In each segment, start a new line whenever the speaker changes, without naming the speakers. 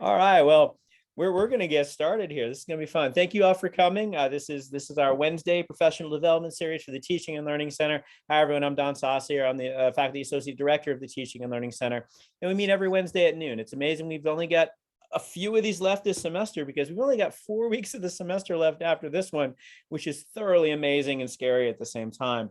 All right, well, we're going to get started here. This is going to be fun. Thank you all for coming. This is our Wednesday professional development series for the Teaching and Learning Center. Hi, everyone. I'm Don Saucier. I'm the Faculty Associate Director of the Teaching and Learning Center, and we meet every Wednesday at noon. It's amazing. We've only got a few of these left this semester because we've only got 4 weeks of the semester left after this one, which is thoroughly amazing and scary at the same time.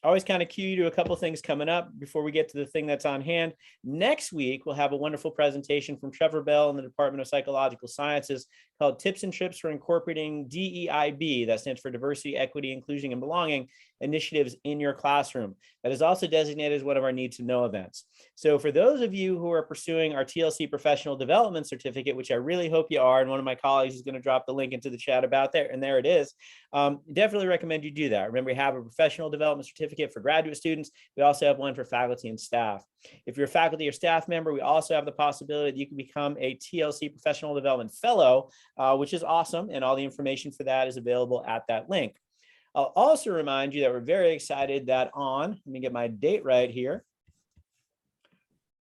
I always kind of cue you to a couple things coming up before we get to the thing that's on hand. Next week, we'll have a wonderful presentation from Trevor Bell in the Department of Psychological Sciences called Tips and Trips for Incorporating DEIB, that stands for Diversity, Equity, Inclusion, and Belonging, initiatives in your classroom. That is also designated as one of our Need to Know events. So for those of you who are pursuing our TLC Professional Development Certificate, which I really hope you are, and one of my colleagues is going to drop the link into the chat about there, and there it is, definitely recommend you do that. Remember, we have a Professional Development Certificate for graduate students. We also have one for faculty and staff. If you're a faculty or staff member, we also have the possibility that you can become a TLC Professional Development Fellow, which is awesome, and all the information for that is available at that link. I'll also remind you that we're very excited that let me get my date right here,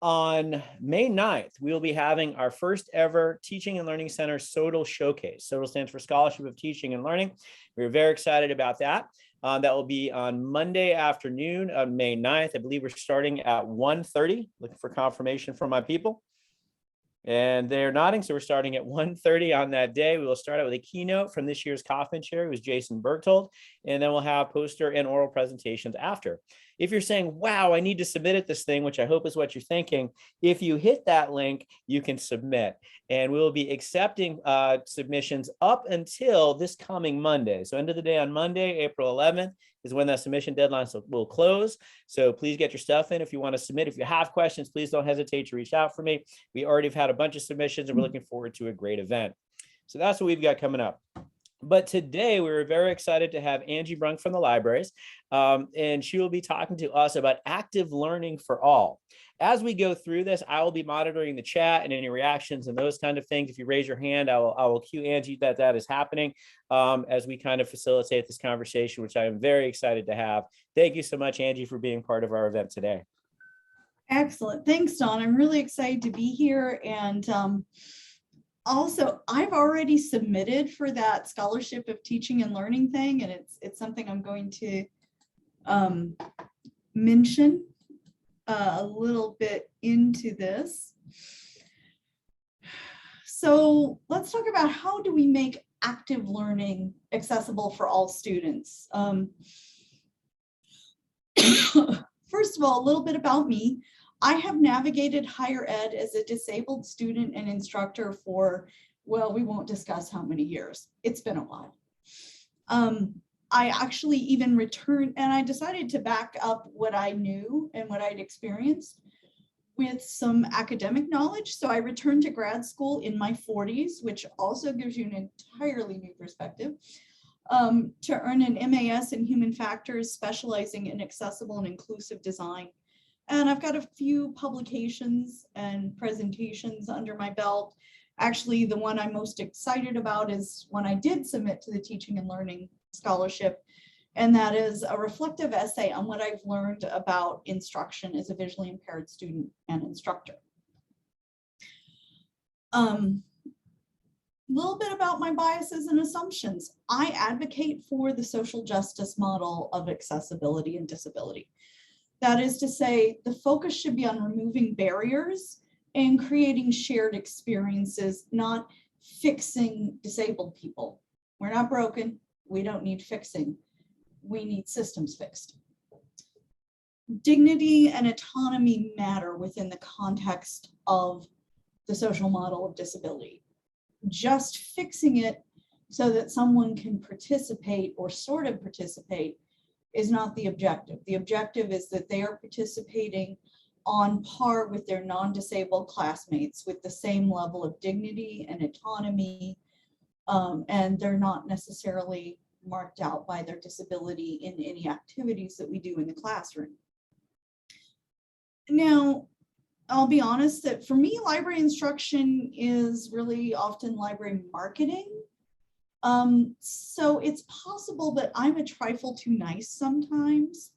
on May 9th, we will be having our first ever Teaching and Learning Center SOTL Showcase. SOTL stands for Scholarship of Teaching and Learning. We're very excited about that. That will be on Monday afternoon on May 9th. I believe we're starting at 1:30. Looking for confirmation from my people. And they're nodding, so we're starting at 1:30 on that day. We will start out with a keynote from this year's Kaufman Chair, who was Jason Berchtold, and then we'll have poster and oral presentations after. If you're saying, wow, I need to submit at this thing, which I hope is what you're thinking, if you hit that link, you can submit. And we'll be accepting submissions up until this coming Monday. So end of the day on Monday, April 11th, is when that submission deadline will close. So please get your stuff in if you want to submit. If you have questions, please don't hesitate to reach out for me. We already have had a bunch of submissions and we're looking forward to a great event. So that's what we've got coming up. But today we were very excited to have Angie Brunk from the libraries, and she will be talking to us about active learning for all. As we go through this, I will be monitoring the chat and any reactions and those kind of things. If you raise your hand, I will cue Angie that is happening as we kind of facilitate this conversation, which I am very excited to have. Thank you so much, Angie, for being part of our event today.
Excellent. Thanks, Don. I'm really excited to be here. And also, I've already submitted for that Scholarship of Teaching and Learning thing, and it's something I'm going to mention a little bit into this. So let's talk about how do we make active learning accessible for all students. First of all, a little bit about me. I have navigated higher ed as a disabled student and instructor for, well, we won't discuss how many years. It's been a while. I actually even returned, and I decided to back up what I knew and what I'd experienced with some academic knowledge. So I returned to grad school in my 40s, which also gives you an entirely new perspective, to earn an MAS in Human Factors, specializing in accessible and inclusive design. And I've got a few publications and presentations under my belt. Actually, the one I'm most excited about is one I did submit to the Teaching and Learning Scholarship, and that is a reflective essay on what I've learned about instruction as a visually impaired student and instructor. A little bit about my biases and assumptions. I advocate for the social justice model of accessibility and disability. That is to say, the focus should be on removing barriers and creating shared experiences, not fixing disabled people. We're not broken. We don't need fixing. We need systems fixed. Dignity and autonomy matter within the context of the social model of disability. Just fixing it so that someone can participate or sort of participate is not the objective. The objective is that they are participating on par with their non-disabled classmates with the same level of dignity and autonomy, and they're not necessarily marked out by their disability in any activities that we do in the classroom. Now, I'll be honest that for me, library instruction is really often library marketing. So it's possible that I'm a trifle too nice sometimes.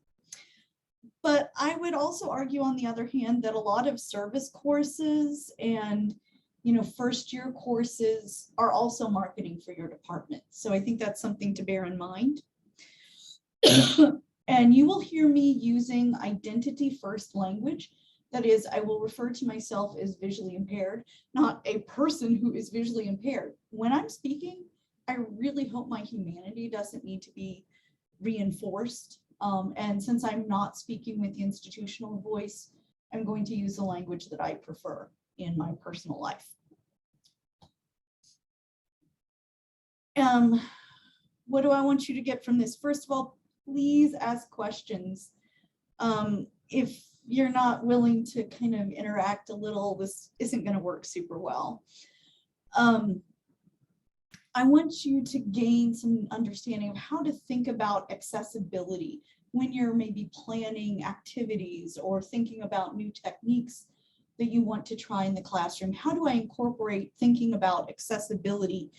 But I would also argue, on the other hand, that a lot of service courses and first year courses are also marketing for your department. So I think that's something to bear in mind. And you will hear me using identity first language. That is, I will refer to myself as visually impaired, not a person who is visually impaired. When I'm speaking, I really hope my humanity doesn't need to be reinforced. And since I'm not speaking with the institutional voice, I'm going to use the language that I prefer in my personal life. What do I want you to get from this? First of all, please ask questions. If you're not willing to kind of interact a little, this isn't going to work super well. I want you to gain some understanding of how to think about accessibility when you're maybe planning activities or thinking about new techniques that you want to try in the classroom. How do I incorporate thinking about accessibility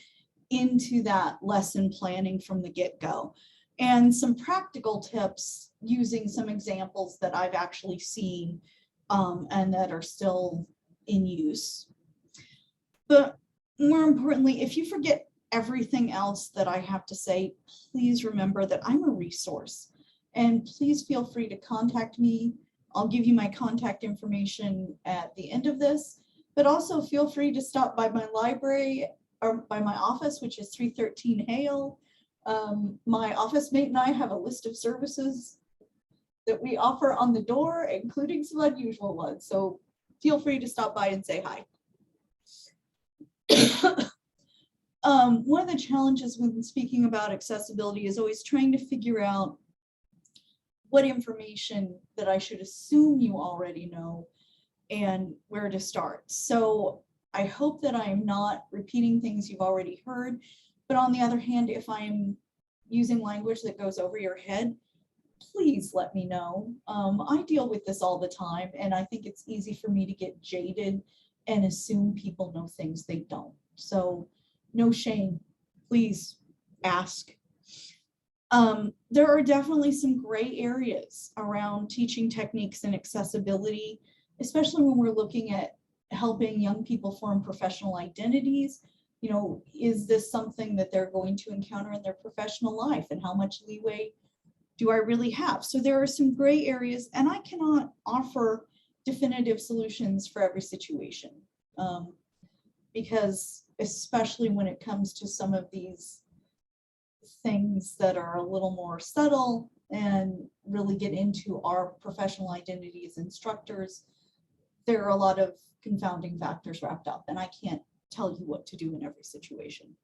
into that lesson planning from the get-go? And some practical tips using some examples that I've actually seen and that are still in use. But more importantly, if you forget everything else that I have to say, please remember that I'm a resource. And please feel free to contact me. I'll give you my contact information at the end of this, but also feel free to stop by my library or by my office, which is 313 Hale. My office mate and I have a list of services that we offer on the door, including some unusual ones. So feel free to stop by and say hi. One of the challenges when speaking about accessibility is always trying to figure out what information that I should assume you already know and where to start. So I hope that I'm not repeating things you've already heard, but on the other hand, if I'm using language that goes over your head, please let me know. I deal with this all the time, and I think it's easy for me to get jaded and assume people know things they don't. So no shame, please ask. There are definitely some gray areas around teaching techniques and accessibility, especially when we're looking at helping young people form professional identities. Is this something that they're going to encounter in their professional life, and how much leeway do I really have? So there are some gray areas, and I cannot offer definitive solutions for every situation, because especially when it comes to some of these things that are a little more subtle and really get into our professional identity as instructors, there are a lot of confounding factors wrapped up, and I can't tell you what to do in every situation.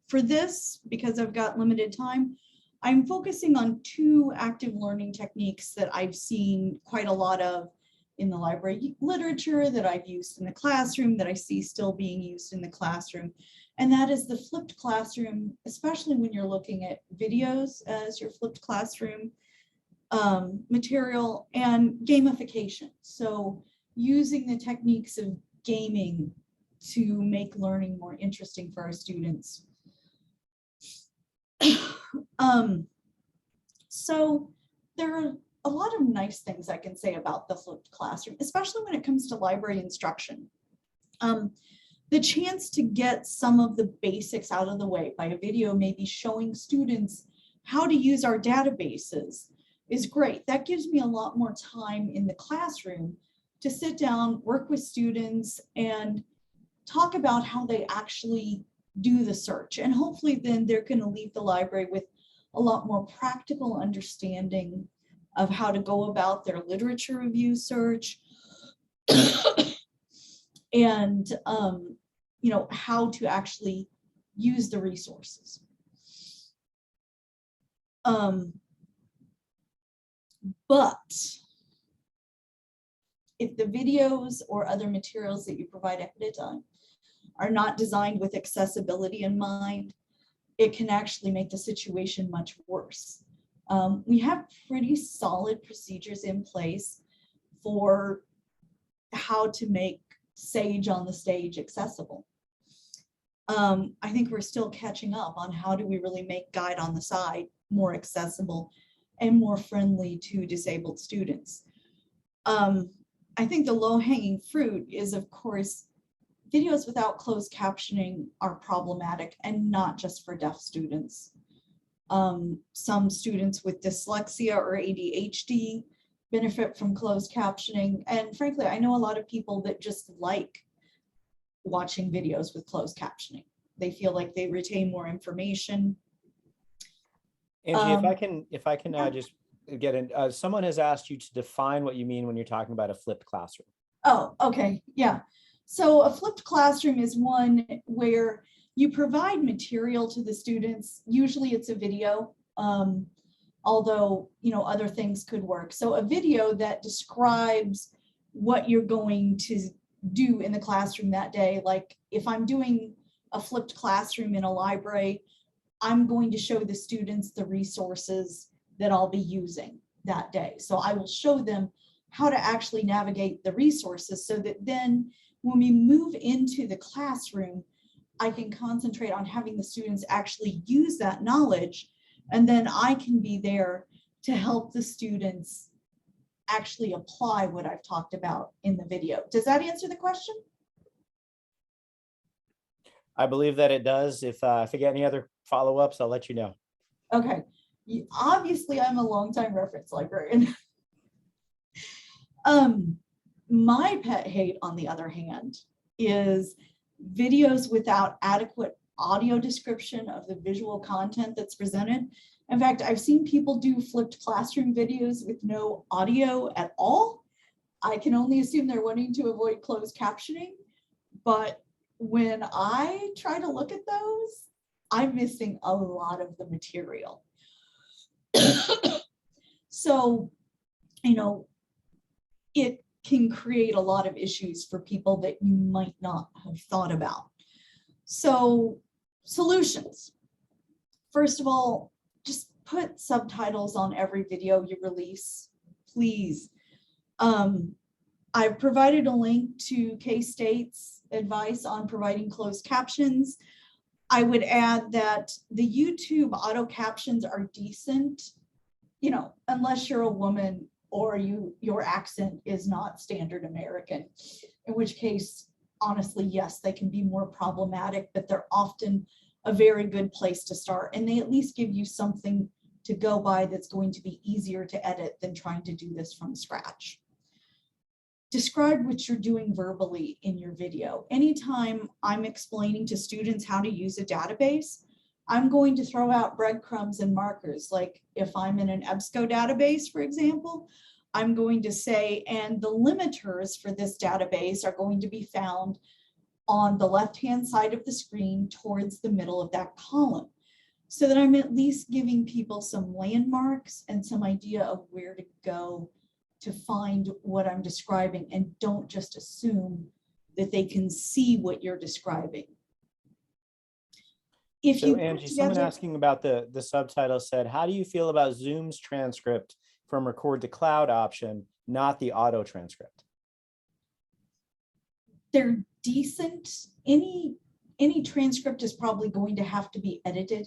For this, because I've got limited time, I'm focusing on 2 active learning techniques that I've seen quite a lot of in the library literature, that I've used in the classroom, that I see still being used in the classroom. And that is the flipped classroom, especially when you're looking at videos as your flipped classroom material, and gamification. So using the techniques of gaming to make learning more interesting for our students. So there are a lot of nice things I can say about the flipped classroom, especially when it comes to library instruction. The chance to get some of the basics out of the way by a video, maybe showing students how to use our databases, is great. That gives me a lot more time in the classroom to sit down, work with students, and talk about how they actually do the search. And hopefully then they're going to leave the library with a lot more practical understanding of how to go about their literature review search and how to actually use the resources. But if the videos or other materials that you provide ahead of time are not designed with accessibility in mind, it can actually make the situation much worse. We have pretty solid procedures in place for how to make Sage on the Stage accessible. I think we're still catching up on how do we really make Guide on the Side more accessible and more friendly to disabled students. I think the low-hanging fruit is, of course, videos without closed captioning are problematic, and not just for deaf students. Some students with dyslexia or ADHD benefit from closed captioning. And frankly, I know a lot of people that just like watching videos with closed captioning. They feel like they retain more information.
Angie, if I can
Yeah.
just get in, someone has asked you to define what you mean when you're talking about a flipped classroom.
Oh, okay, yeah. So a flipped classroom is one where you provide material to the students. Usually it's a video, although, you know, other things could work. So a video that describes what you're going to do in the classroom that day. Like if I'm doing a flipped classroom in a library, I'm going to show the students the resources that I'll be using that day. So I will show them how to actually navigate the resources, so that then when we move into the classroom, I can concentrate on having the students actually use that knowledge, and then I can be there to help the students actually apply what I've talked about in the video. Does that answer the question?
I believe that it does. If I get any other follow-ups, I'll let you know.
Okay. Obviously, I'm a longtime reference librarian. My pet hate, on the other hand, is videos without adequate audio description of the visual content that's presented. In fact, I've seen people do flipped classroom videos with no audio at all. I can only assume they're wanting to avoid closed captioning, but when I try to look at those, I'm missing a lot of the material. So, you know, it can create a lot of issues for people that you might not have thought about. So, solutions. First of all, just put subtitles on every video you release, please. I've provided a link to K-State's advice on providing closed captions. I would add that the YouTube auto captions are decent, you know, unless you're a woman or your accent is not standard American, in which case, honestly, yes, they can be more problematic, but they're often a very good place to start. And they at least give you something to go by that's going to be easier to edit than trying to do this from scratch. Describe what you're doing verbally in your video. Anytime I'm explaining to students how to use a database, I'm going to throw out breadcrumbs and markers. Like if I'm in an EBSCO database, for example, I'm going to say, and the limiters for this database are going to be found on the left-hand side of the screen towards the middle of that column, so that I'm at least giving people some landmarks and some idea of where to go to find what I'm describing, and don't just assume that they can see what you're describing. If
So
you
Angie, someone asking about the subtitle said, how do you feel about Zoom's transcript from record to cloud option, not the auto transcript?
They're decent. Any transcript is probably going to have to be edited,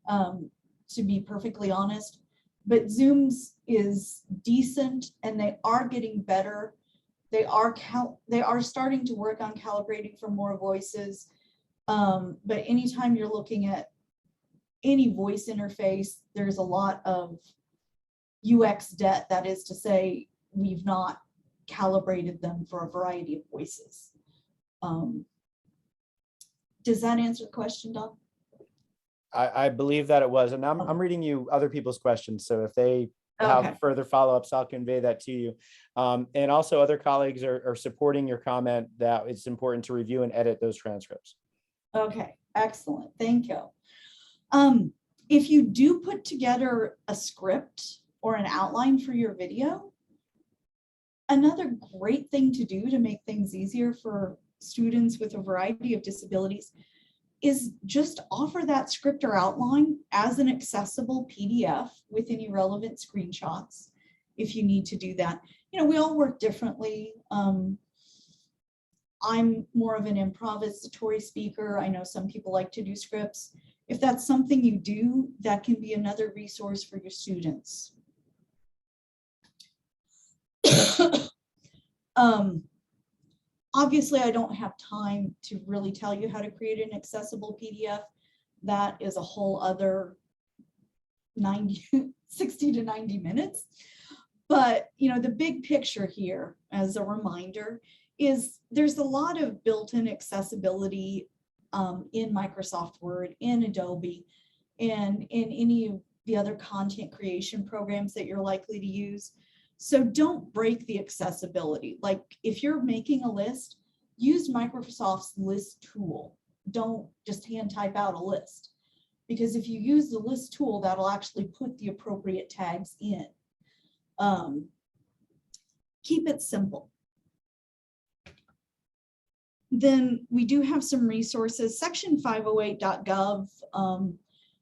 to be perfectly honest. But Zoom's is decent, and they are getting better. They are starting to work on calibrating for more voices. But anytime you're looking at any voice interface, there's a lot of UX debt. That is to say, we've not calibrated them for a variety of voices. Does that answer the question, Don?
I believe that it was, and I'm reading you other people's questions. So if they have further follow-ups, I'll convey that to you. And also other colleagues are supporting your comment that it's important to review and edit those transcripts.
Okay, excellent. Thank you. If you do put together a script or an outline for your video, another great thing to do to make things easier for students with a variety of disabilities is just offer that script or outline as an accessible PDF with any relevant screenshots if you need to do that. You know, we all work differently. I'm more of an improvisatory speaker. I know some people like to do scripts. If that's something you do, that can be another resource for your students. Obviously, I don't have time to really tell you how to create an accessible PDF. That is a whole other 60 to 90 minutes. But, the big picture here, as a reminder, is there's a lot of built-in accessibility in Microsoft Word, in Adobe, and in any of the other content creation programs that you're likely to use. So don't break the accessibility. Like if you're making a list, use Microsoft's list tool. Don't just hand type out a list, because if you use the list tool, that'll actually put the appropriate tags in. Keep it simple. Then we do have some resources. Section 508.gov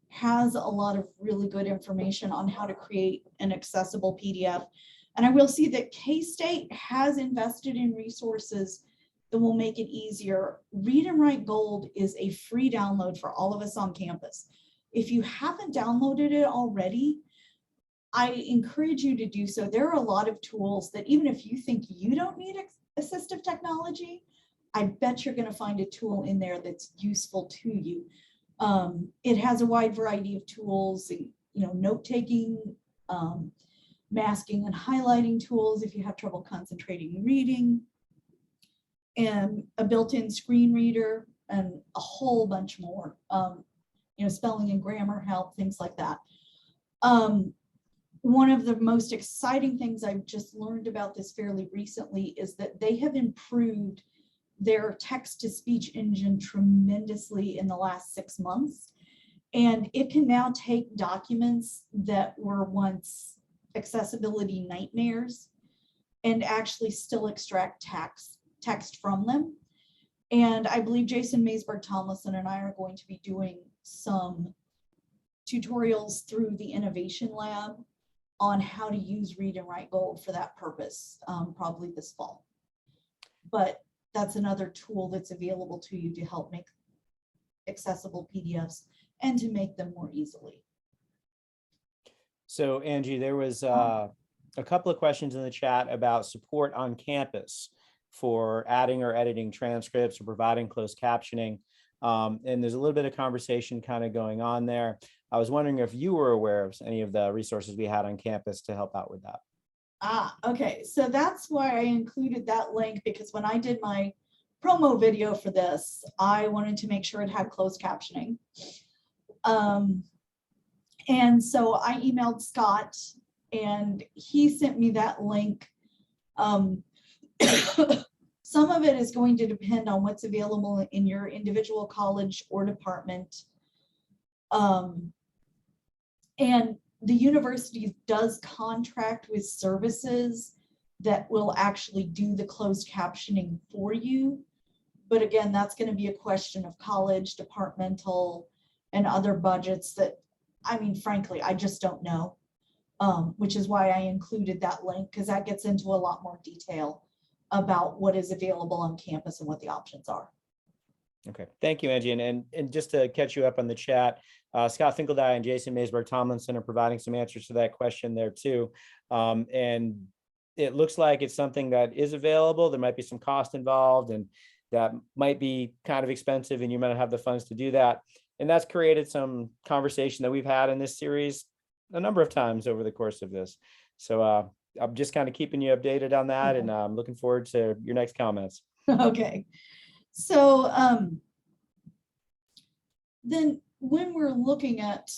has a lot of really good information on how to create an accessible PDF. And I will see that K-State has invested in resources that will make it easier. Read and Write Gold is a free download for all of us on campus. If you haven't downloaded it already, I encourage you to do so. There are a lot of tools that even if you think you don't need assistive technology, I bet you're going to find a tool in there that's useful to you. It has a wide variety of tools, note-taking, masking and highlighting tools if you have trouble concentrating reading, and a built-in screen reader, and a whole bunch more, spelling and grammar help, things like that. One of the most exciting things I've just learned about this fairly recently is that they have improved their text-to-speech engine tremendously in the last 6 months. And it can now take documents that were once accessibility nightmares and actually still extract text from them. And I believe Jason Maysberg Tomlinson and I are going to be doing some tutorials through the Innovation Lab on how to use Read and Write Gold for that purpose, probably this fall. But that's another tool that's available to you to help make accessible PDFs and to make them more easily.
So Angie, there was a couple of questions in the chat about support on campus for adding or editing transcripts or providing closed captioning. And there's a little bit of conversation kind of going on there. I was wondering if you were aware of any of the resources we had on campus to help out with that.
Okay. So that's why I included that link, because when I did my promo video for this, I wanted to make sure it had closed captioning. And so I emailed Scott and he sent me that link. Some of it is going to depend on what's available in your individual college or department. And the university does contract with services that will actually do the closed captioning for you. But again, that's going to be a question of college, departmental, and other budgets that, frankly, I just don't know, which is why I included that link, because that gets into a lot more detail about what is available on campus and what the options are.
Okay, thank you, Angie. And just to catch you up on the chat, Scott Finkeldye and Jason Maysberg Tomlinson are providing some answers to that question there too. And it looks like it's something that is available. There might be some cost involved, and that might be kind of expensive, and you might not have the funds to do that. And that's created some conversation that we've had in this series a number of times over the course of this. So I'm just kind of keeping you updated on that, and I'm looking forward to your next comments.
Okay. So then when we're looking at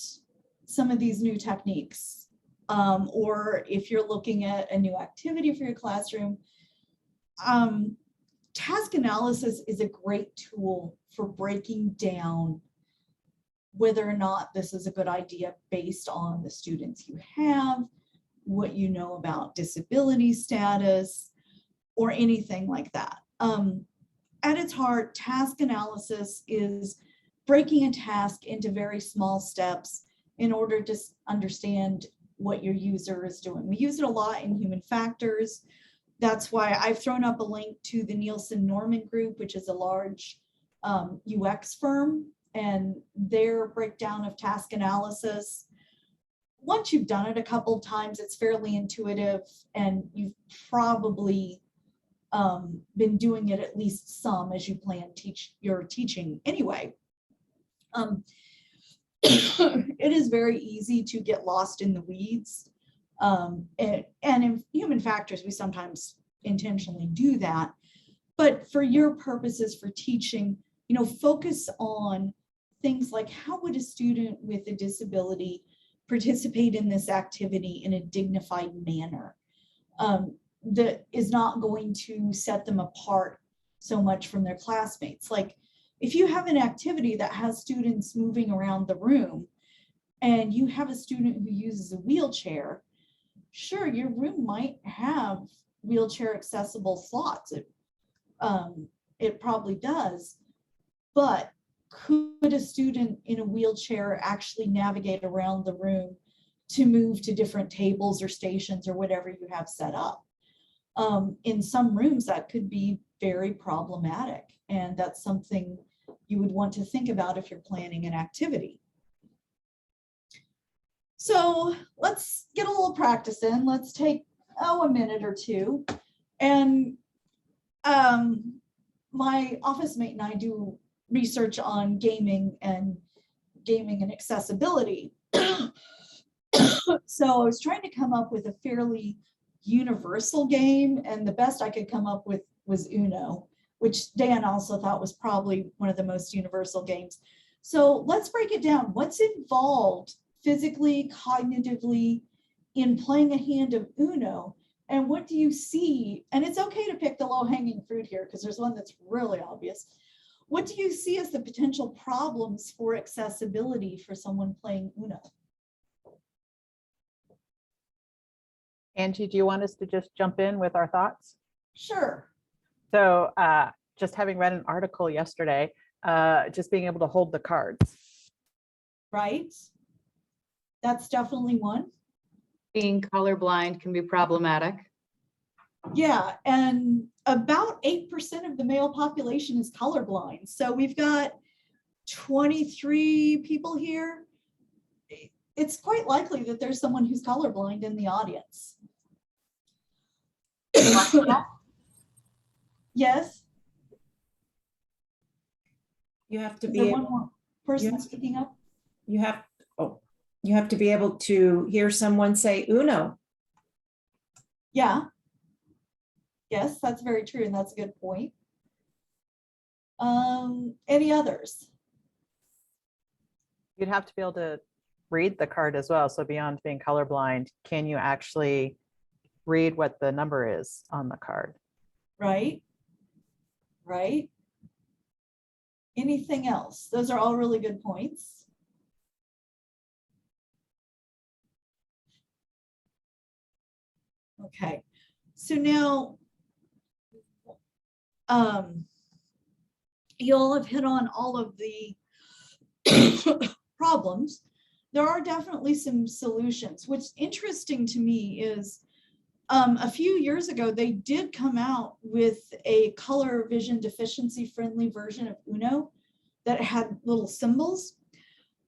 some of these new techniques, or if you're looking at a new activity for your classroom, task analysis is a great tool for breaking down whether or not this is a good idea based on the students you have, what you know about disability status, or anything like that. At its heart, task analysis is breaking a task into very small steps in order to understand what your user is doing. We use it a lot in human factors. That's why I've thrown up a link to the Nielsen Norman Group, which is a large UX firm, and their breakdown of task analysis. Once you've done it a couple of times, it's fairly intuitive, and you've probably been doing it at least some as you plan your teaching anyway. It is very easy to get lost in the weeds. And in human factors, we sometimes intentionally do that. But for your purposes for teaching, focus on things like how would a student with a disability participate in this activity in a dignified manner that is not going to set them apart so much from their classmates. Like if you have an activity that has students moving around the room and you have a student who uses a wheelchair, sure, your room might have wheelchair accessible slots. It probably does, but could a student in a wheelchair actually navigate around the room to move to different tables or stations or whatever you have set up? In some rooms that could be very problematic, and that's something you would want to think about if you're planning an activity. So let's get a little practice in. Let's take a minute or two. And my office mate and I do research on gaming and accessibility. So I was trying to come up with a fairly universal game, and the best I could come up with was Uno, which Dan also thought was probably one of the most universal games. So let's break it down. What's involved physically, cognitively in playing a hand of Uno? And what do you see? And it's okay to pick the low-hanging fruit here because there's one that's really obvious. What do you see as the potential problems for accessibility for someone playing Uno?
Angie, do you want us to just jump in with our thoughts?
Sure.
So just having read an article yesterday, just being able to hold the cards.
Right. That's definitely one.
Being colorblind can be problematic.
Yeah, and about 8% of the male population is colorblind. So we've got 23 people here. It's quite likely that there's someone who's colorblind in the audience. Yes.
You have to
Is
be
there
able,
one more person
Yes.
speaking up?
you have to be able to hear someone say Uno.
Yeah. Yes, that's very true, and that's a good point. Any others?
You'd have to be able to read the card as well. So beyond being colorblind, can you actually read what the number is on the card?
Right. Right. Anything else? Those are all really good points. Okay, so now you all have hit on all of the problems. There are definitely some solutions. What's interesting to me is a few years ago, they did come out with a color vision deficiency friendly version of Uno that had little symbols.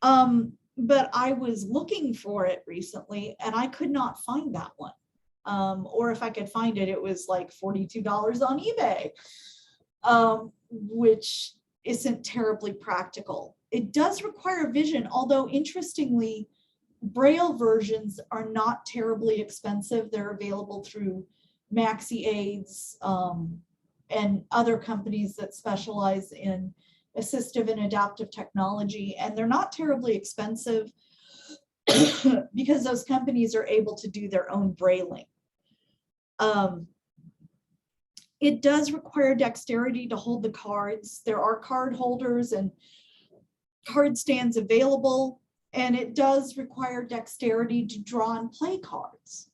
But I was looking for it recently and I could not find that one. Or if I could find it, it was like $42 on eBay, which isn't terribly practical. It does require vision, although interestingly, Braille versions are not terribly expensive. They're available through Maxi Aids and other companies that specialize in assistive and adaptive technology, and they're not terribly expensive because those companies are able to do their own brailing. It does require dexterity to hold the cards. There are card holders and card stands available, and it does require dexterity to draw and play cards.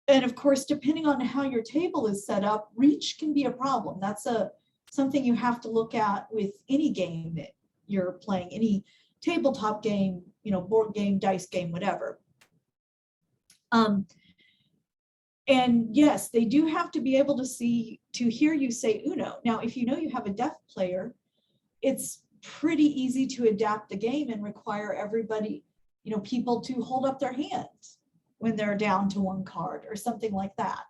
And of course, depending on how your table is set up, reach can be a problem. That's something you have to look at with any game that you're playing, any tabletop game, board game, dice game, whatever. And yes, they do have to be able to hear you say Uno. Now, if you have a deaf player, it's pretty easy to adapt the game and require everybody, people to hold up their hands when they're down to one card or something like that.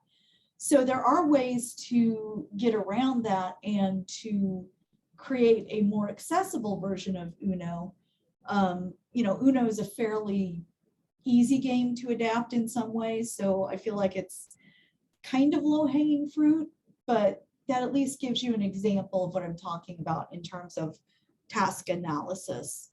So there are ways to get around that and to create a more accessible version of Uno. Uno is a fairly easy game to adapt in some ways, so I feel like it's kind of low-hanging fruit, but that at least gives you an example of what I'm talking about in terms of task analysis.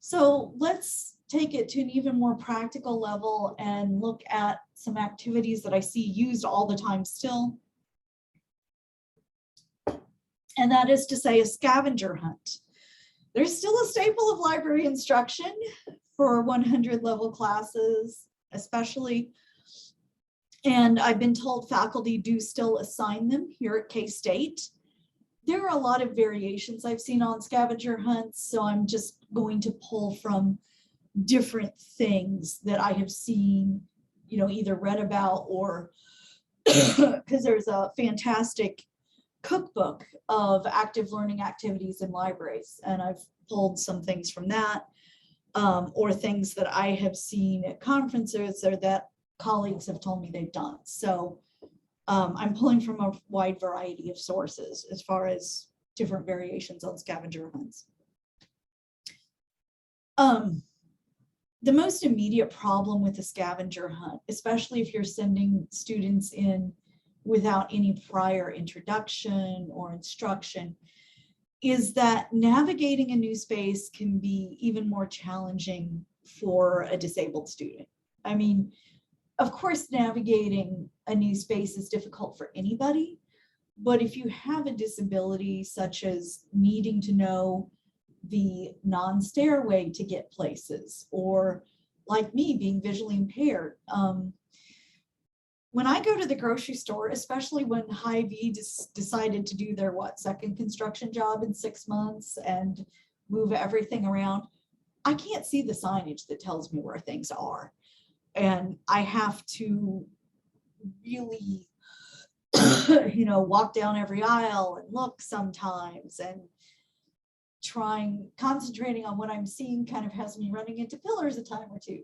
So let's take it to an even more practical level and look at some activities that I see used all the time still. And that is to say, a scavenger hunt. There's still a staple of library instruction for 100 level classes, especially. And I've been told faculty do still assign them here at K-State. There are a lot of variations I've seen on scavenger hunts, so I'm just going to pull from different things that I have seen, either read about or because there's a fantastic cookbook of active learning activities in libraries, and I've pulled some things from that, or things that I have seen at conferences or that colleagues have told me they've done. So I'm pulling from a wide variety of sources as far as different variations on scavenger hunts. The most immediate problem with a scavenger hunt, especially if you're sending students in without any prior introduction or instruction, is that navigating a new space can be even more challenging for a disabled student. I mean, of course, navigating a new space is difficult for anybody, but if you have a disability, such as needing to know the non-stairway to get places, or like me being visually impaired, when I go to the grocery store, especially when Hy-Vee decided to do their second construction job in 6 months and move everything around, I can't see the signage that tells me where things are. And I have to really, walk down every aisle and look sometimes, and concentrating on what I'm seeing kind of has me running into pillars a time or two.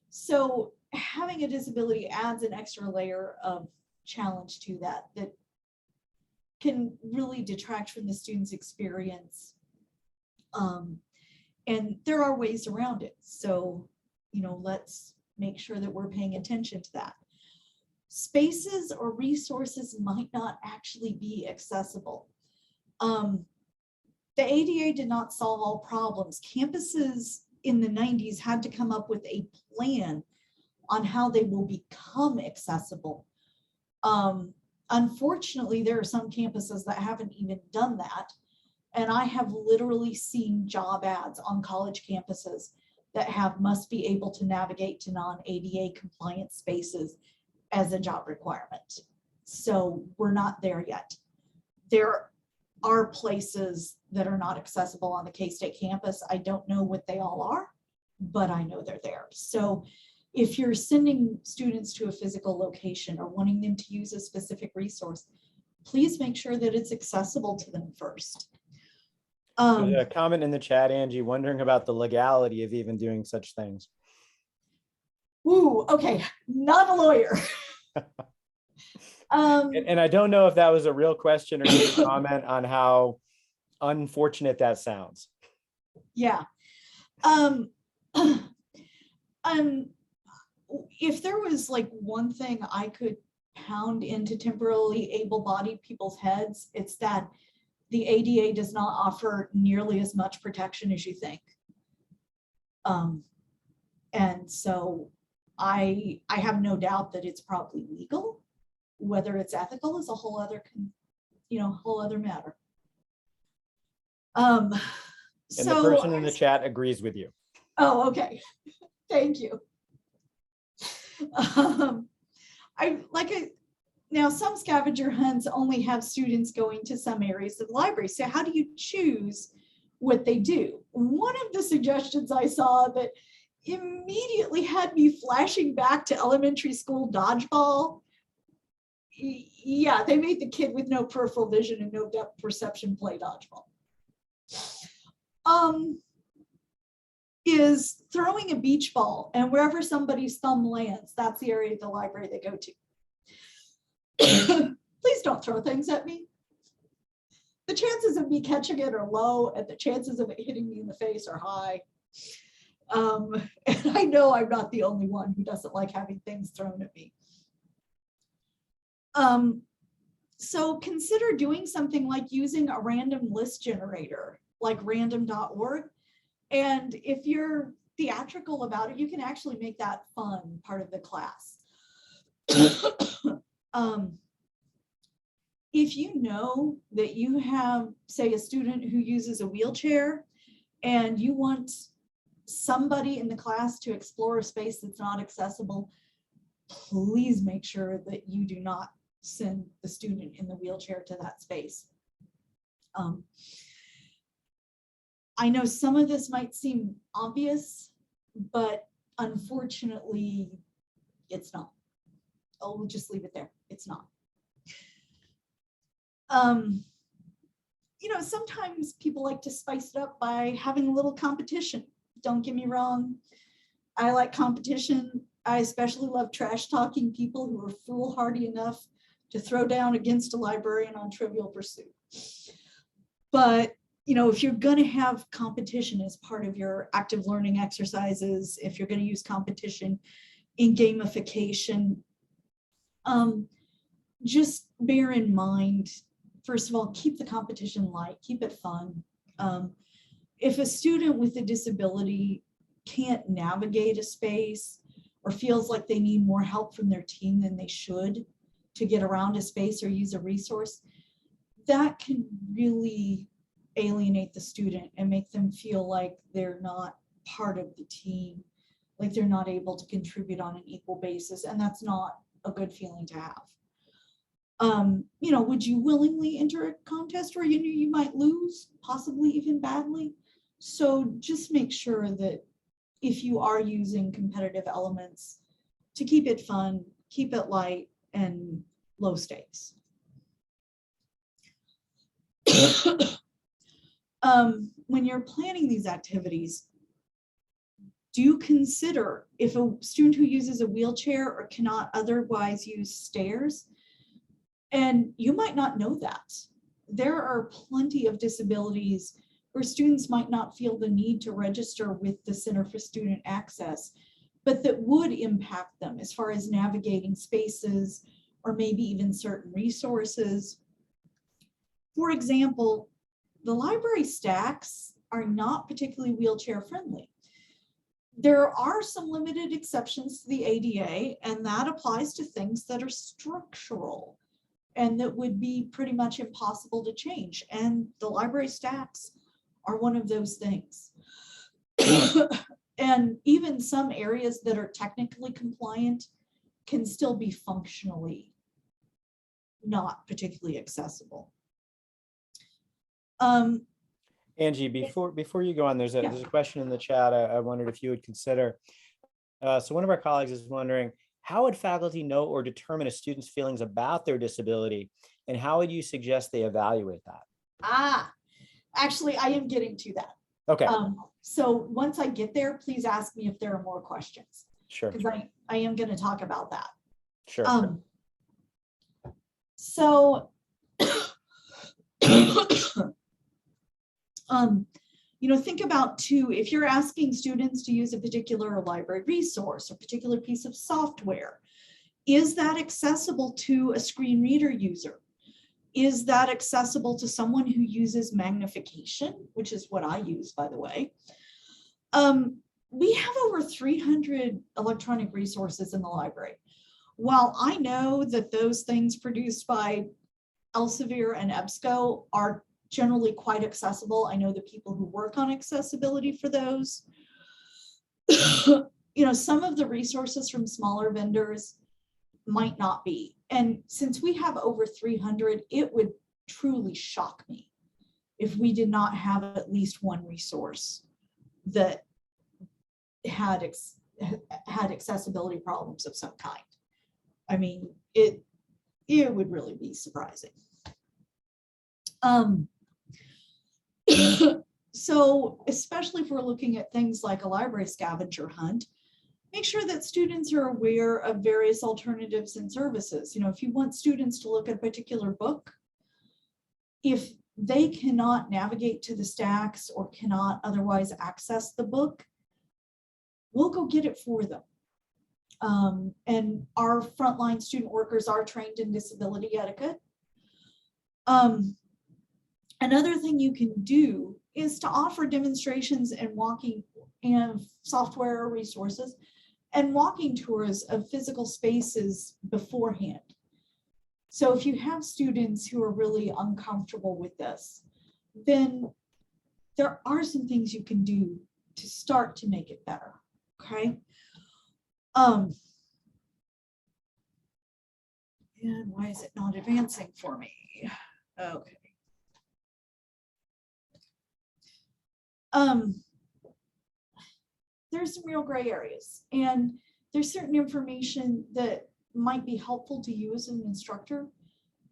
So having a disability adds an extra layer of challenge to that can really detract from the student's experience. And there are ways around it. So, let's make sure that we're paying attention to that. Spaces or resources might not actually be accessible. The ADA did not solve all problems. Campuses in the 90s had to come up with a plan on how they will become accessible. Unfortunately, there are some campuses that haven't even done that. And I have literally seen job ads on college campuses that must be able to navigate to non-ADA compliant spaces as a job requirement. So we're not there yet. There are places that are not accessible on the K-State campus. I don't know what they all are, but I know they're there. So if you're sending students to a physical location or wanting them to use a specific resource, please make sure that it's accessible to them first.
There's a comment in the chat, Angie, wondering about the legality of even doing such things.
Ooh, okay, not a lawyer.
And I don't know if that was a real question or just a comment on how unfortunate that sounds.
Yeah. If there was one thing I could pound into temporarily able-bodied people's heads, it's that the ADA does not offer nearly as much protection as you think. And so I have no doubt that it's probably legal. Whether it's ethical is a whole other, whole other matter.
And the person in the chat agrees with you.
Oh, okay. Thank you. Now some scavenger hunts only have students going to some areas of the library. So how do you choose what they do? One of the suggestions I saw that immediately had me flashing back to elementary school dodgeball. Yeah, they made the kid with no peripheral vision and no depth perception play dodgeball. is throwing a beach ball, and wherever somebody's thumb lands, that's the area of the library they go to. Please don't throw things at me. The chances of me catching it are low, and the chances of it hitting me in the face are high. And I know I'm not the only one who doesn't like having things thrown at me. So consider doing something like using a random list generator, like random.org. And if you're theatrical about it, you can actually make that fun part of the class. If you know that you have, say, a student who uses a wheelchair and you want somebody in the class to explore a space that's not accessible, please make sure that you do not send the student in the wheelchair to that space. I know some of this might seem obvious, but unfortunately, it's not. I'll just leave it there. It's not. You know, sometimes people like to spice it up by having a little competition. Don't get me wrong. I like competition. I especially love trash talking people who are foolhardy enough to throw down against a librarian on Trivial Pursuit. But, you know, if you're going to have competition as part of your active learning exercises, if you're going to use competition in gamification, just bear in mind, first of all, keep the competition light, keep it fun. If a student with a disability can't navigate a space or feels like they need more help from their team than they should to get around a space or use a resource, that can really alienate the student and make them feel like they're not part of the team, like they're not able to contribute on an equal basis, and that's not a good feeling to have. You know, would you willingly enter a contest where you knew you might lose, possibly even badly? So just make sure that if you are using competitive elements, to keep it fun, keep it light, and low stakes. When you're planning these activities, do consider if a student who uses a wheelchair or cannot otherwise use stairs, and you might not know that. There are plenty of disabilities where students might not feel the need to register with the Center for Student Access, but that would impact them as far as navigating spaces or maybe even certain resources. For example, the library stacks are not particularly wheelchair friendly. There are some limited exceptions to the ADA, and that applies to things that are structural and that would be pretty much impossible to change. And the library stacks are one of those things. And even some areas that are technically compliant can still be functionally not particularly accessible.
Angie, before you go on, there's a question in the chat. I wondered if you would consider. So one of our colleagues is wondering, how would faculty know or determine a student's feelings about their disability, and how would you suggest they evaluate that?
Actually, I am getting to that.
Okay.
So once I get there, please ask me if there are more questions.
Sure.
Because I am going to talk about that.
Sure.
So, you know, think about too, if you're asking students to use a particular library resource or particular piece of software, is that accessible to a screen reader user? Is that accessible to someone who uses magnification, which is what I use, by the way? We have over 300 electronic resources in the library. While I know that those things produced by Elsevier and EBSCO are generally quite accessible, I know the people who work on accessibility for those. You know, some of the resources from smaller vendors might not be. And since we have over 300, it would truly shock me if we did not have at least one resource that had accessibility problems of some kind. I mean, it would really be surprising. So especially if we're looking at things like a library scavenger hunt, make sure that students are aware of various alternatives and services. You know, if you want students to look at a particular book, if they cannot navigate to the stacks or cannot otherwise access the book, we'll go get it for them. And our frontline student workers are trained in disability etiquette. Another thing you can do is to offer demonstrations and walking and software resources and walking tours of physical spaces beforehand. So if you have students who are really uncomfortable with this, then there are some things you can do to start to make it better, okay? And why is it not advancing for me? Okay. There's some real gray areas, and there's certain information that might be helpful to you as an instructor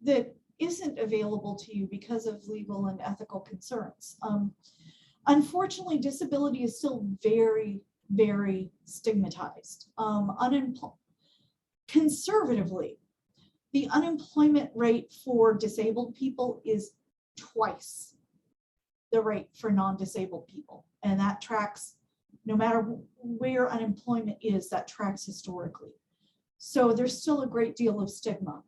that isn't available to you because of legal and ethical concerns. Unfortunately, disability is still very, very stigmatized. Conservatively, the unemployment rate for disabled people is twice the rate for non-disabled people. And that tracks, no matter where unemployment is, that tracks historically. So there's still a great deal of stigma.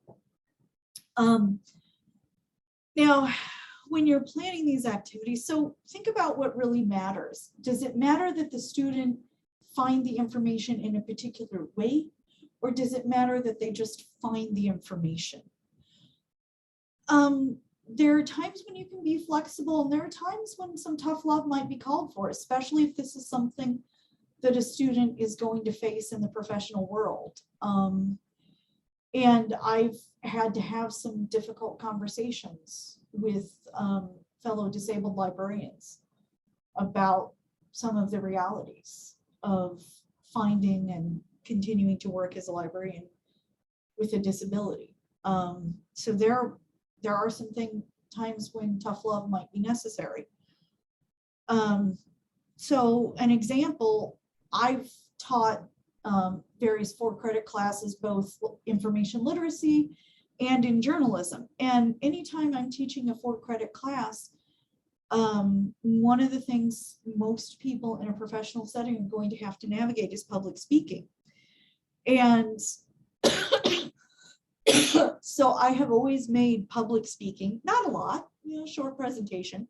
Now, when you're planning these activities, so think about what really matters. Does it matter that the student find the information in a particular way, or does it matter that they just find the information? There are times when you can be flexible, and there are times when some tough love might be called for, especially if this is something that a student is going to face in the professional world. And I've had to have some difficult conversations with fellow disabled librarians about some of the realities of finding and continuing to work as a librarian with a disability. So there are some times when tough love might be necessary. So an example, I've taught various 4-credit classes, both information literacy and in journalism. And anytime I'm teaching a 4-credit class, one of the things most people in a professional setting are going to have to navigate is public speaking. And so I have always made public speaking, not a lot, short presentation,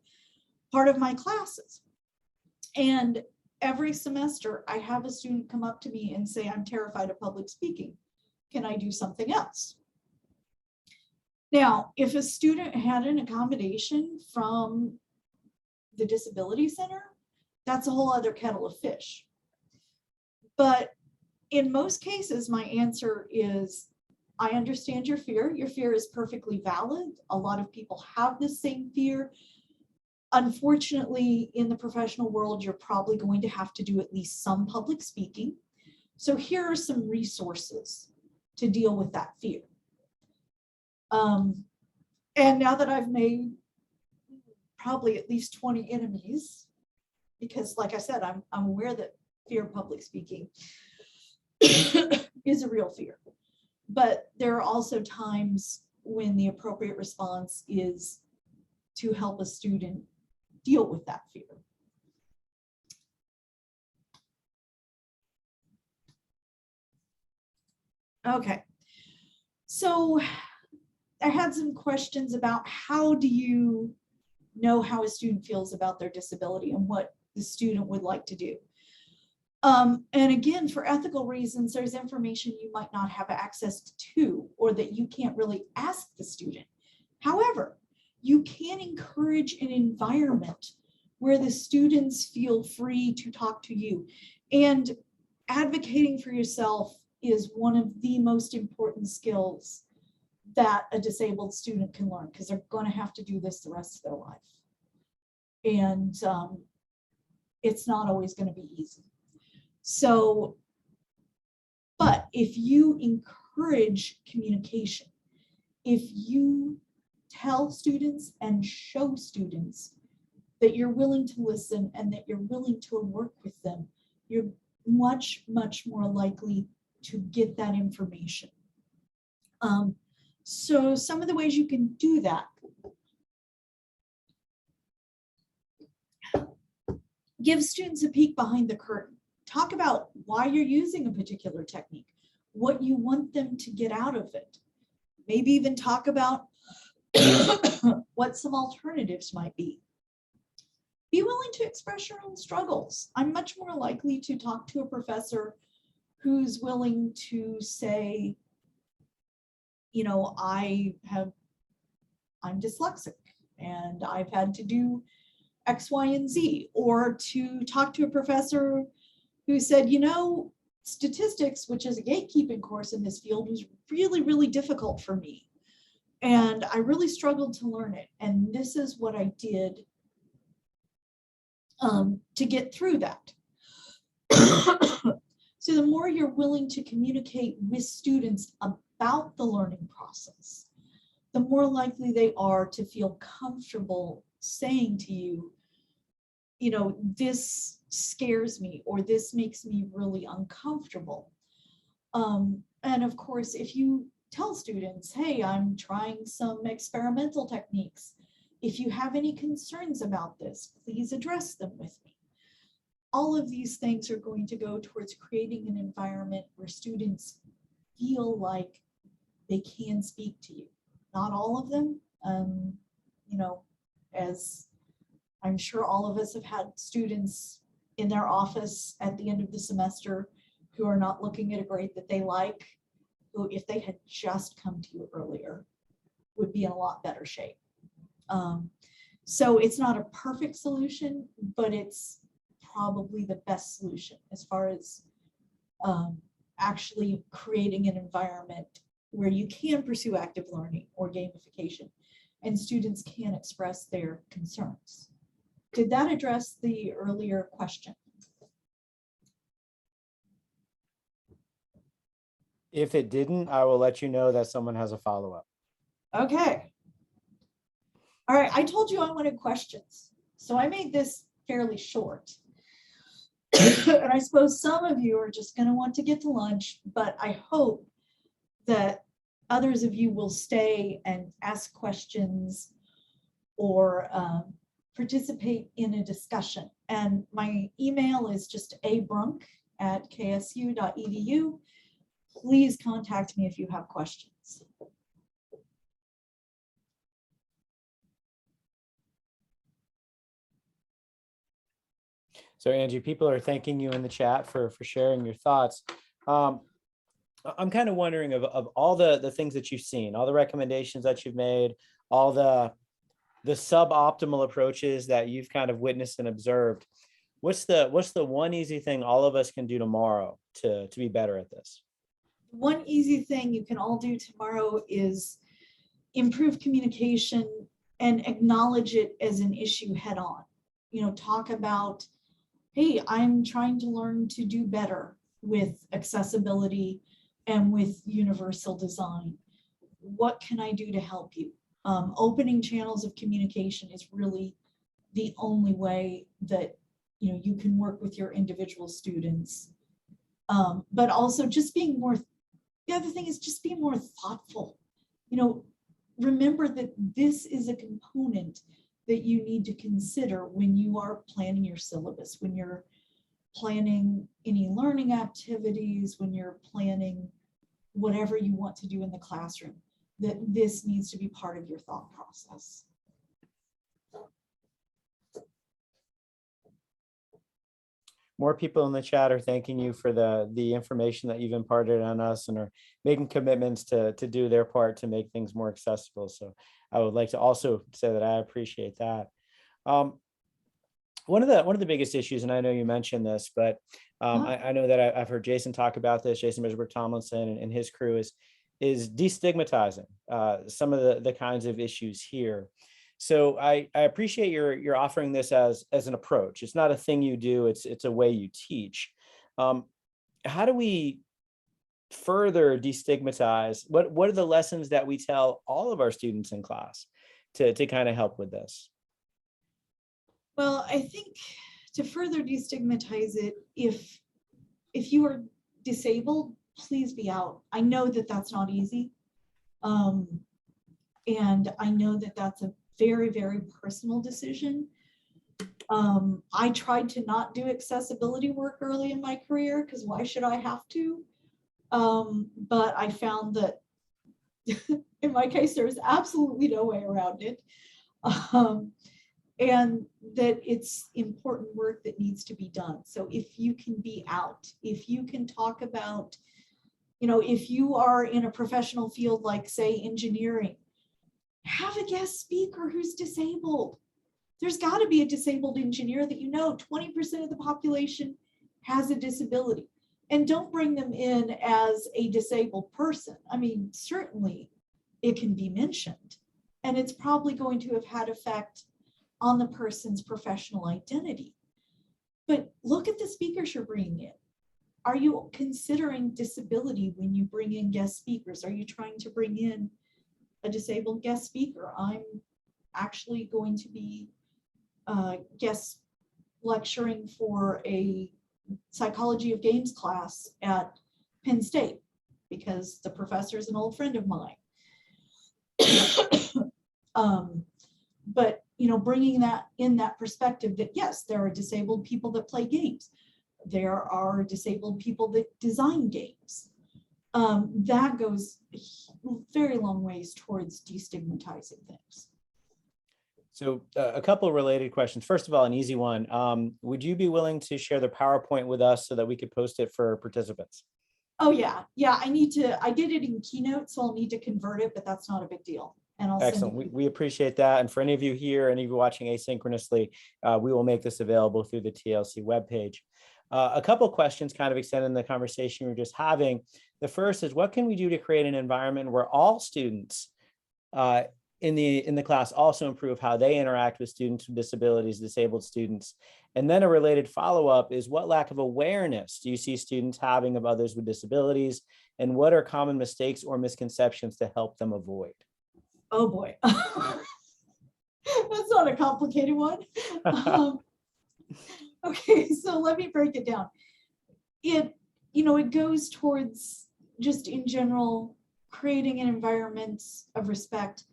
part of my classes. And every semester I have a student come up to me and say, I'm terrified of public speaking. Can I do something else? Now, if a student had an accommodation from the Disability Center, that's a whole other kettle of fish. But in most cases, my answer is, I understand your fear. Your fear is perfectly valid. A lot of people have the same fear. Unfortunately, in the professional world, you're probably going to have to do at least some public speaking. So here are some resources to deal with that fear. And now that I've made probably at least 20 enemies, because like I said, I'm aware that fear of public speaking is a real fear. But there are also times when the appropriate response is to help a student deal with that fear. Okay, so I had some questions about how do you know how a student feels about their disability and what the student would like to do. And again, for ethical reasons, there's information you might not have access to or that you can't really ask the student. However, you can encourage an environment where the students feel free to talk to you. And advocating for yourself is one of the most important skills that a disabled student can learn, because they're going to have to do this the rest of their life. And it's not always going to be easy. So, but if you encourage communication, if you tell students and show students that you're willing to listen and that you're willing to work with them, you're much, much more likely to get that information. So some of the ways you can do that. Give students a peek behind the curtain. Talk about why you're using a particular technique, what you want them to get out of it. Maybe even talk about what some alternatives might be. Be willing to express your own struggles. I'm much more likely to talk to a professor who's willing to say, you know, I'm dyslexic and I've had to do X, Y, and Z, or to talk to a professor who said, you know, statistics, which is a gatekeeping course in this field, was really, really difficult for me. And I really struggled to learn it. And this is what I did to get through that. So the more you're willing to communicate with students about the learning process, the more likely they are to feel comfortable saying to you, you know, this scares me, or this makes me really uncomfortable. And of course, if you tell students, hey, I'm trying some experimental techniques. If you have any concerns about this, please address them with me. All of these things are going to go towards creating an environment where students feel like they can speak to you. Not all of them, you know, as I'm sure all of us have had students in their office at the end of the semester who are not looking at a grade that they like, who, if they had just come to you earlier, would be in a lot better shape. So it's not a perfect solution, but it's probably the best solution as far as actually creating an environment where you can pursue active learning or gamification and students can express their concerns. Did that address the earlier question?
If it didn't, I will let you know that someone has a follow-up.
Okay. All right, I told you I wanted questions, so I made this fairly short. And I suppose some of you are just going to want to get to lunch, but I hope that others of you will stay and ask questions or participate in a discussion. And my email is just abrunk@ksu.edu. Please contact me if you have questions.
So Angie, people are thanking you in the chat for sharing your thoughts. I'm kind of wondering of all the things that you've seen, all the recommendations that you've made, all the suboptimal approaches that you've kind of witnessed and observed. What's the one easy thing all of us can do tomorrow to be better at this?
One easy thing you can all do tomorrow is improve communication and acknowledge it as an issue head on. You know, talk about, hey, I'm trying to learn to do better with accessibility and with universal design. What can I do to help you? Opening channels of communication is really the only way that, you know, you can work with your individual students. But also just being more, the other thing is just being more thoughtful. You know, remember that this is a component that you need to consider when you are planning your syllabus, when you're planning any learning activities, when you're planning whatever you want to do in the classroom, that this needs to be part of your thought process.
More people in the chat are thanking you for the information that you've imparted on us and are making commitments to do their part to make things more accessible. So I would like to also say that I appreciate that. One of the biggest issues, and I know you mentioned this, but I know that I've heard Jason talk about this, Jason Meserbrook Tomlinson and his crew is destigmatizing some of the kinds of issues here. So I appreciate you're offering this as an approach. It's not a thing you do, it's a way you teach. How do we further destigmatize? What are the lessons that we tell all of our students in class to kind of help with this?
Well, I think to further destigmatize it, if you are disabled, please be out. I know that that's not easy. And I know that that's a very, very personal decision. I tried to not do accessibility work early in my career because why should I have to? But I found that in my case, there's absolutely no way around it. And that it's important work that needs to be done. So if you can be out, if you can talk about, if you are in a professional field like, say, engineering, have a guest speaker who's disabled. There's got to be a disabled engineer that 20% of the population has a disability. And don't bring them in as a disabled person. I mean, certainly it can be mentioned. And it's probably going to have had effect on the person's professional identity. But look at the speakers you're bringing in. Are you considering disability when you bring in guest speakers? Are you trying to bring in a disabled guest speaker? I'm actually going to be guest lecturing for a psychology of games class at Penn State because the professor is an old friend of mine. But bringing that perspective that yes, there are disabled people that play games. There are disabled people that design games. That goes very long ways towards destigmatizing things.
So a couple of related questions. First of all, an easy one. Would you be willing to share the PowerPoint with us so that we could post it for participants?
Oh yeah. I did it in Keynote, so I'll need to convert it, but that's not a big deal. And I'll
Excellent. We appreciate that. And for any of you here, any of you watching asynchronously, we will make this available through the TLC webpage. A couple of questions kind of extending the conversation we were just having. The first is, what can we do to create an environment where all students in the class also improve how they interact with students with disabilities, disabled students? And then a related follow-up is, what lack of awareness do you see students having of others with disabilities? And what are common mistakes or misconceptions to help them avoid?
Oh boy. That's not a complicated one. Okay, so let me break it down. It goes towards just in general creating an environment of respect.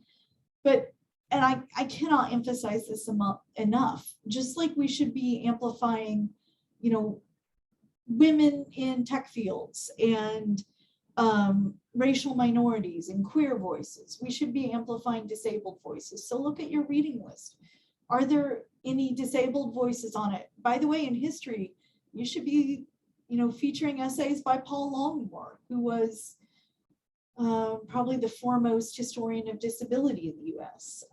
And I cannot emphasize this enough. Just like we should be amplifying, women in tech fields and racial minorities and queer voices, we should be amplifying disabled voices. So look at your reading list. Are there any disabled voices on it? By the way, in history, you should be, featuring essays by Paul Longmore, who was probably the foremost historian of disability in the US.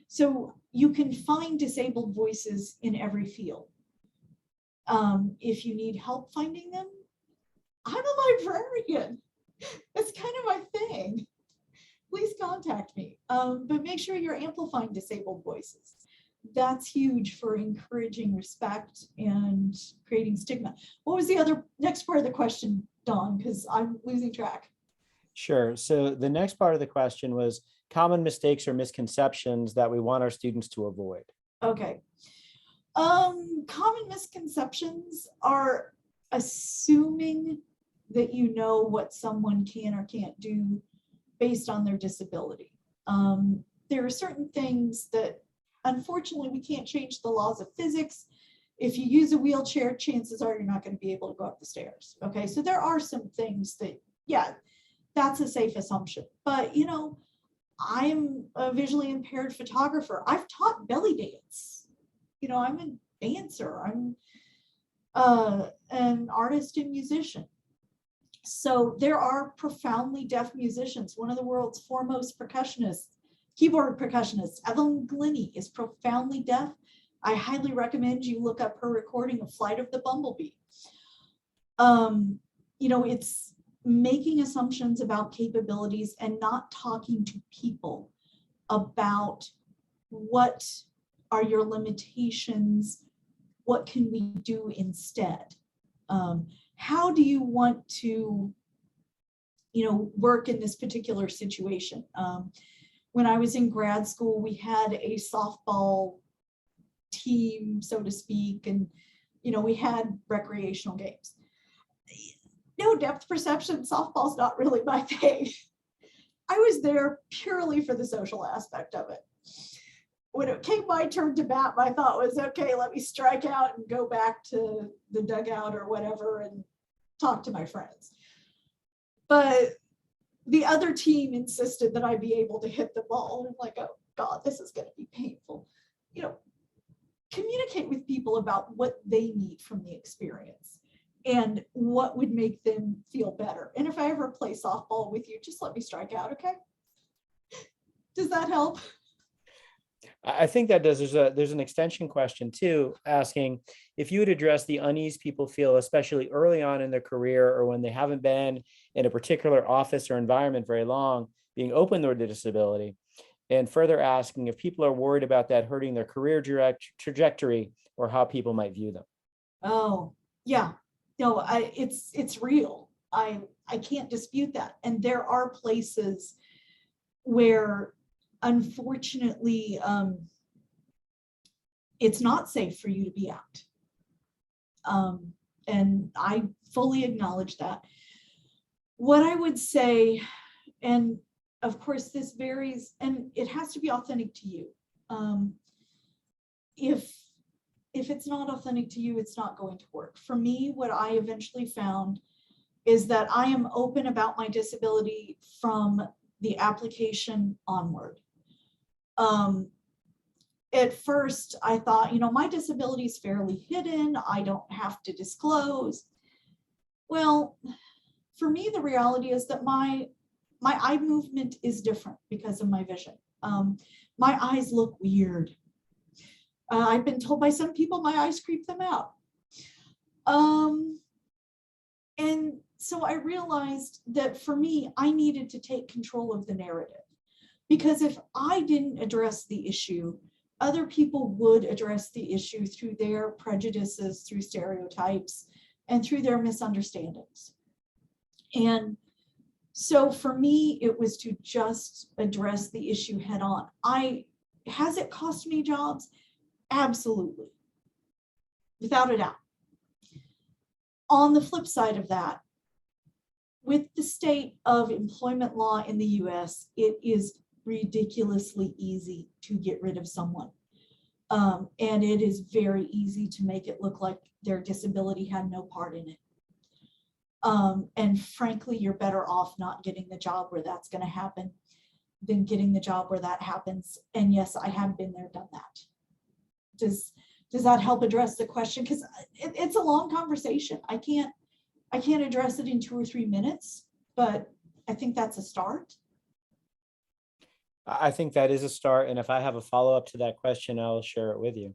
So you can find disabled voices in every field. If you need help finding them, I'm a librarian. That's kind of my thing. Please contact me. But make sure you're amplifying disabled voices. That's huge for encouraging respect and creating stigma. What was the next part of the question, Dawn? Because I'm losing track.
Sure. So the next part of the question was common mistakes or misconceptions that we want our students to avoid.
Okay. Common misconceptions are assuming that you know what someone can or can't do based on their disability. There are certain things that, unfortunately, we can't change the laws of physics. If you use a wheelchair, chances are you're not going to be able to go up the stairs. Okay, so there are some things that, yeah, that's a safe assumption. But, I'm a visually impaired photographer. I've taught belly dance. I'm a dancer. I'm an artist and musician. So there are profoundly deaf musicians. One of the world's foremost percussionists, keyboard percussionists, Evelyn Glennie, is profoundly deaf. I highly recommend you look up her recording of Flight of the Bumblebee. It's making assumptions about capabilities and not talking to people about what are your limitations, what can we do instead? How do you want to, work in this particular situation? When I was in grad school, we had a softball team, so to speak. And, we had recreational games. No, depth perception, softball's not really my thing. I was there purely for the social aspect of it. When it came my turn to bat, my thought was, okay, let me strike out and go back to the dugout or whatever and talk to my friends. But the other team insisted that I be able to hit the ball. I'm like, oh God, this is going to be painful. Communicate with people about what they need from the experience and what would make them feel better. And if I ever play softball with you, just let me strike out, okay? Does that help?
I think that does. There's an extension question too, asking if you would address the unease people feel, especially early on in their career or when they haven't been in a particular office or environment very long, being open to disability, and further asking if people are worried about that hurting their career trajectory or how people might view them.
Oh, yeah. No, it's real. I can't dispute that. And there are places where, unfortunately, it's not safe for you to be at. And I fully acknowledge that. What I would say, and of course this varies, and it has to be authentic to you. If it's not authentic to you, it's not going to work. For me, what I eventually found is that I am open about my disability from the application onward. At first, I thought, my disability is fairly hidden. I don't have to disclose. Well, for me, the reality is that my eye movement is different because of my vision. My eyes look weird. I've been told by some people my eyes creep them out. And so I realized that for me, I needed to take control of the narrative, because if I didn't address the issue, other people would address the issue through their prejudices, through stereotypes, and through their misunderstandings. And so for me, it was to just address the issue head on. Has it cost me jobs? Absolutely, without a doubt. On the flip side of that, with the state of employment law in the US, it is ridiculously easy to get rid of someone. And it is very easy to make it look like their disability had no part in it. And frankly, you're better off not getting the job where that's going to happen than getting the job where that happens. And yes, I have been there, done that. Does that help address the question? Because it's a long conversation. I can't address it in 2 or 3 minutes, but I think that's a start.
I think that is a start. And if I have a follow-up to that question, I'll share it with you.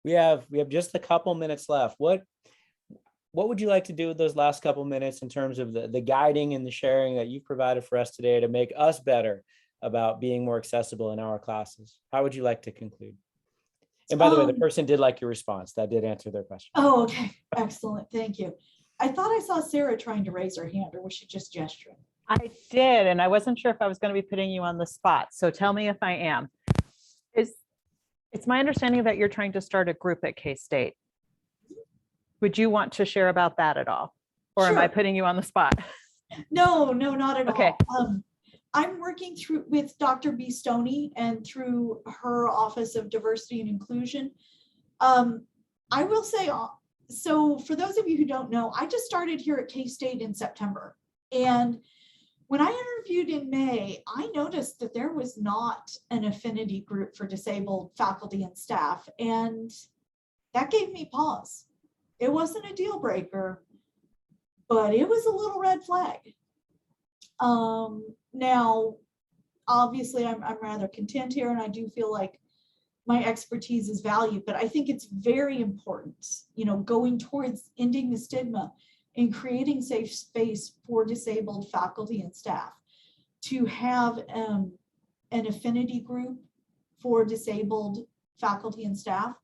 We have just a couple minutes left. What would you like to do with those last couple minutes in terms of the guiding and the sharing that you've provided for us today to make us better about being more accessible in our classes? How would you like to conclude? And by the way, the person did like your response. That did answer their question.
Oh, okay. Excellent. Thank you. I thought I saw Sarah trying to raise her hand, or was she just gesturing?
I did, and I wasn't sure if I was going to be putting you on the spot. So tell me if I am. It's my understanding that you're trying to start a group at K-State. Would you want to share about that at all? Or
Sure.
am I putting you on the spot?
No, not at
Okay.
all. I'm working with Dr. B. Stoney and through her Office of Diversity and Inclusion. I will say, so for those of you who don't know, I just started here at K-State in September. And when I interviewed in May, I noticed that there was not an affinity group for disabled faculty and staff. And that gave me pause. It wasn't a deal breaker, but it was a little red flag. Now, obviously, I'm rather content here, and I do feel like my expertise is valued, but I think it's very important, going towards ending the stigma and creating safe space for disabled faculty and staff, to have an affinity group for disabled faculty and staff.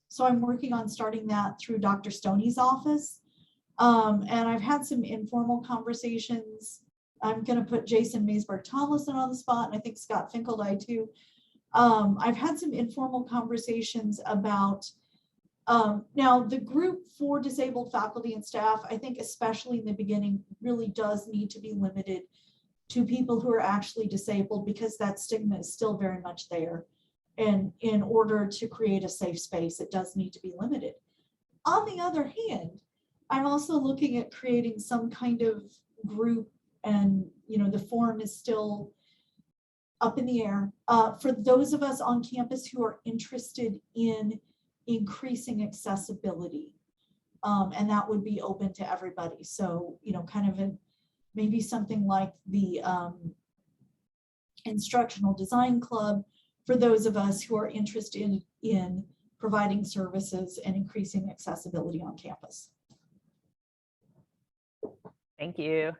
So I'm working on starting that through Dr. Stoney's office. And I've had some informal conversations. I'm going to put Jason Maysberg Tomlinson on the spot, and I think Scott Finkeldine too, I've had some informal conversations about, now the group for disabled faculty and staff, I think especially in the beginning, really does need to be limited to people who are actually disabled, because that stigma is still very much there. And in order to create a safe space, it does need to be limited. On the other hand, I'm also looking at creating some kind of group, and the form is still up in the air, for those of us on campus who are interested in increasing accessibility. And that would be open to everybody. So, kind of maybe something like the instructional design club for those of us who are interested in providing services and increasing accessibility on campus.
Thank you.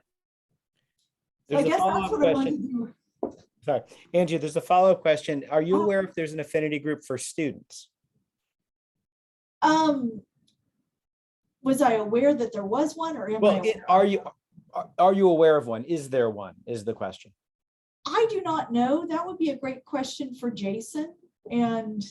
So I
There's a
guess that's
follow-up
what I wanted
question.
to do.
Sorry, Angie, there's a follow-up question. Are you
Oh.
aware if there's an affinity group for students?
Was I aware that there was one, or am I
Well,
aware?
are you aware of one? Is there one, is the question.
I do not know. That would be a great question for Jason. And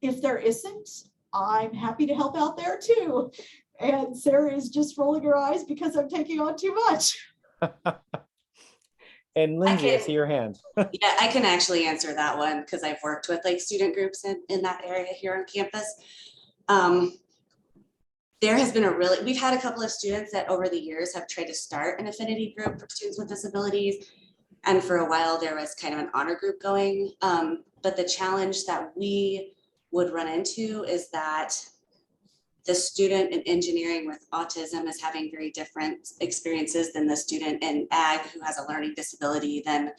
if there isn't, I'm happy to help out there too. And Sarah is just rolling her eyes because I'm taking on too much.
And Lindsay, I see your hand.
Yeah, I can actually answer that one because I've worked with like student groups in that area here on campus. There has been we've had a couple of students that over the years have tried to start an affinity group for students with disabilities. And for a while there was kind of an honor group going. But the challenge that we would run into is that the student in engineering with autism is having very different experiences than the student in ag who has a learning disability, than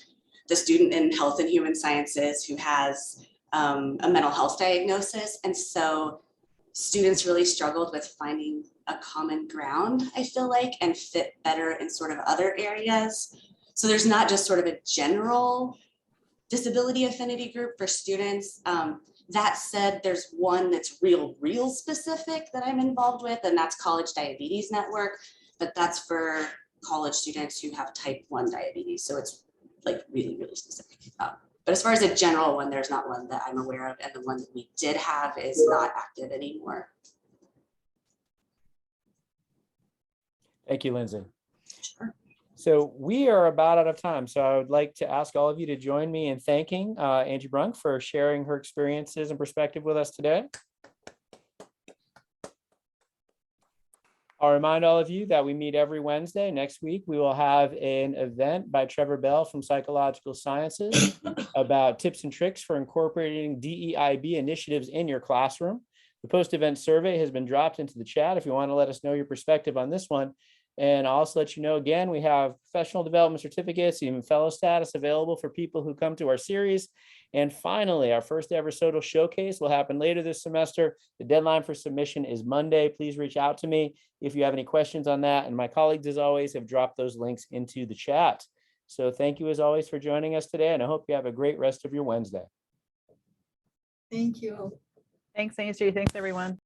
the student in health and human sciences who has a mental health diagnosis. And so students really struggled with finding a common ground, I feel like, and fit better in sort of other areas. So there's not just sort of a general disability affinity group for students. That said, there's one that's real specific that I'm involved with, and that's College Diabetes Network, but that's for college students who have type 1 diabetes. So it's like really specific. But as far as a general one, there's not one that I'm aware of, and the one that we did have is not active anymore.
Thank you, Lindsay.
Sure.
So we are about out of time. So I would like to ask all of you to join me in thanking Angie Brunk for sharing her experiences and perspective with us today. I'll remind all of you that we meet every Wednesday. Next week, we will have an event by Trevor Bell from Psychological Sciences about tips and tricks for incorporating DEIB initiatives in your classroom. The post-event survey has been dropped into the chat if you want to let us know your perspective on this one. And I'll also let you know, again, we have professional development certificates, even fellow status available for people who come to our series. And finally, our first ever SOTL showcase will happen later this semester. The deadline for submission is Monday. Please reach out to me if you have any questions on that. And my colleagues, as always, have dropped those links into the chat. So thank you, as always, for joining us today. And I hope you have a great rest of your Wednesday.
Thank you.
Thanks, Angie. Thanks, everyone.